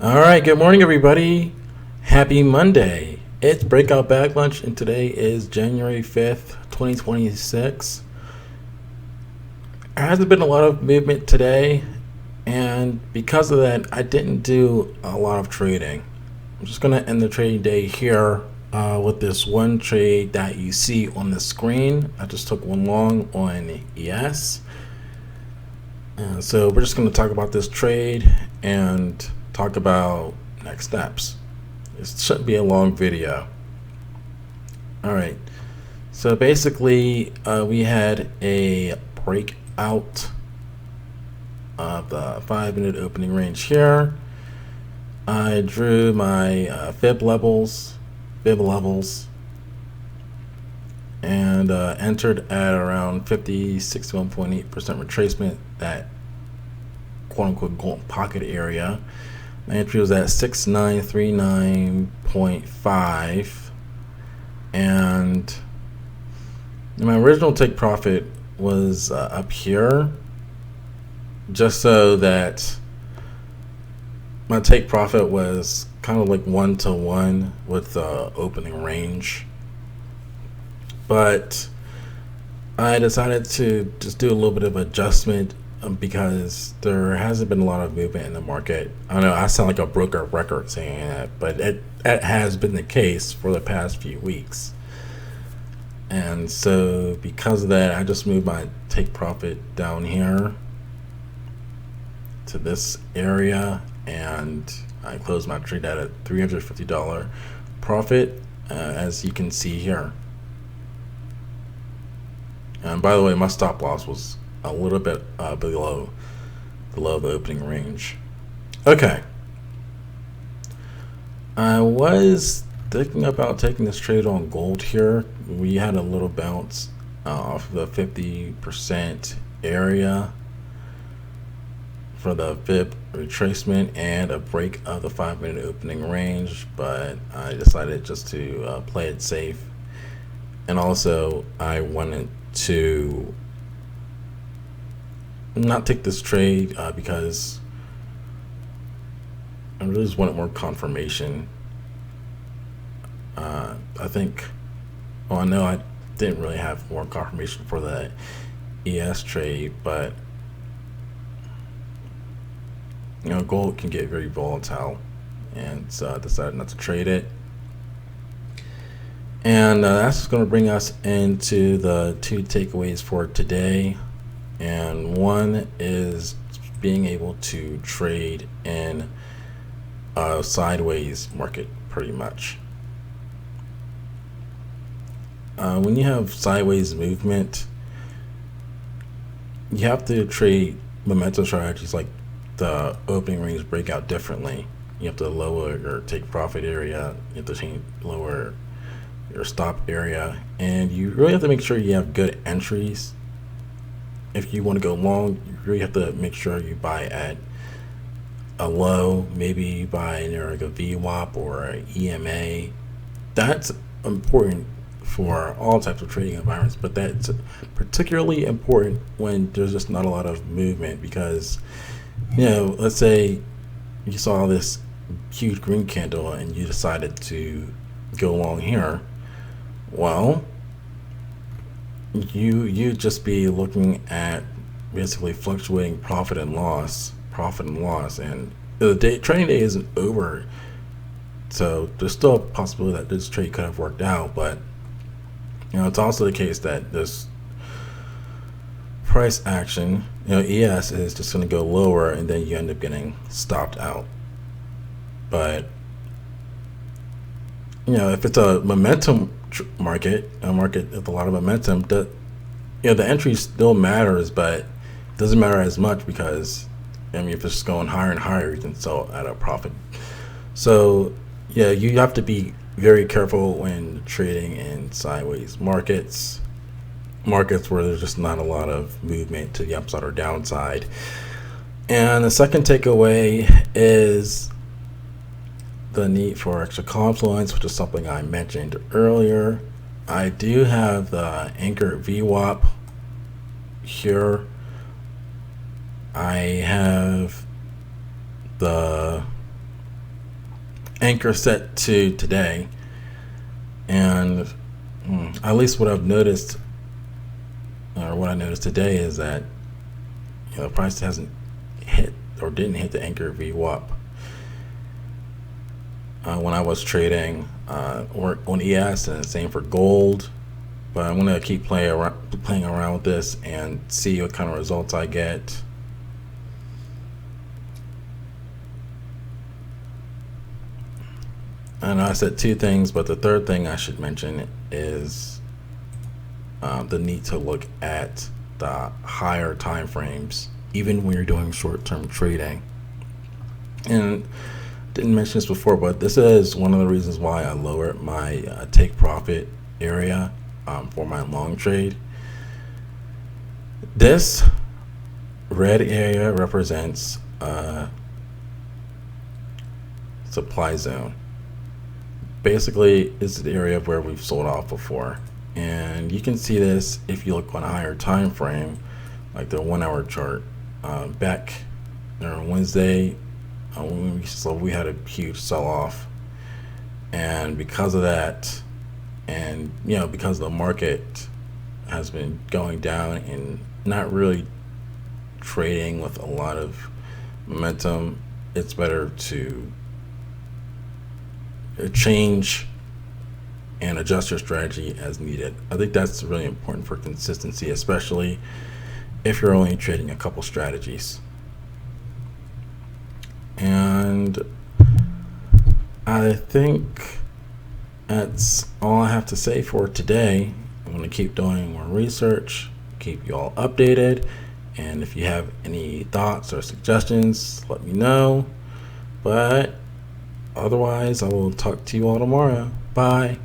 All right, good morning, everybody. Happy Monday. It's Breakout Bag Lunch, and today is January 5th, 2026. There hasn't been a lot of movement today, and because of that, I didn't do a lot of trading. I'm just going to end the trading day here with this one trade that you see on the screen. I just took one long on ES. So we're just going to talk about this trade and talk about next steps. It shouldn't be a long video. All right. So basically, we had a breakout of the 5-minute opening range here. I drew my fib levels, and entered at around 61.8% retracement, that quote-unquote gold pocket area. My entry was at 6939.5, and my original take profit was up here, just so that my take profit was kind of like 1-to-1 with the opening range. But I decided to just do a little bit of adjustment because there hasn't been a lot of movement in the market. I know I sound like a broken record saying that, but it has been the case for the past few weeks. And so because of that, I just moved my take profit down here to this area, and I closed my trade at a $350 profit, as you can see here. And by the way, my stop loss was a little bit below the opening range. Okay. I was thinking about taking this trade on gold here. We had a little bounce off the 50% area for the fib retracement and a break of the 5-minute opening range, but I decided just to play it safe. And also, I wanted to not take this trade because I really just wanted more confirmation. I think, well, I know I didn't really have more confirmation for the ES trade, but gold can get very volatile, and so I decided not to trade it. And that's going to bring us into the two takeaways for today. And one is being able to trade in a sideways market, pretty much. When you have sideways movement, you have to trade momentum strategies like the opening range breakout differently. You have to lower your take profit area, you have to lower your stop area, and you really have to make sure you have good entries. If you want to go long, you really have to make sure you buy at a low, maybe you buy near like a VWAP or an EMA. That's important for all types of trading environments, but that's particularly important when there's just not a lot of movement, because let's say you saw this huge green candle and you decided to go long here. Well, you just be looking at basically fluctuating profit and loss, and the trading day isn't over, so there's still a possibility that this trade could have worked out. But it's also the case that this price action, ES is just going to go lower, and then you end up getting stopped out. But if it's a momentum market, a market with a lot of momentum, the entry still matters, but it doesn't matter as much, because if it's going higher and higher, you can sell at a profit. So you have to be very careful when trading in sideways markets where there's just not a lot of movement to the upside or downside. And the second takeaway is the need for extra confluence, which is something I mentioned earlier. I do have the anchor VWAP here. I have the anchor set to today, and at least what I've noticed, or what I noticed today, is that the price hasn't hit or didn't hit the anchor VWAP when I was trading or on ES, and the same for gold. But I'm gonna keep playing around with this and see what kind of results I get. And I said two things, but the third thing I should mention is the need to look at the higher time frames, even when you're doing short-term trading. And didn't mention this before, but this is one of the reasons why I lowered my take profit area for my long trade. This red area represents a supply zone. Basically, it's the area where we've sold off before, and you can see this if you look on a higher time frame, like the 1 hour chart. Back on Wednesday, we had a huge sell-off, and because of that, and because the market has been going down and not really trading with a lot of momentum, it's better to change and adjust your strategy as needed. I think that's really important for consistency, especially if you're only trading a couple strategies. And I think that's all I have to say for today. I'm going to keep doing more research, keep you all updated, and if you have any thoughts or suggestions, let me know. But otherwise, I will talk to you all tomorrow. Bye.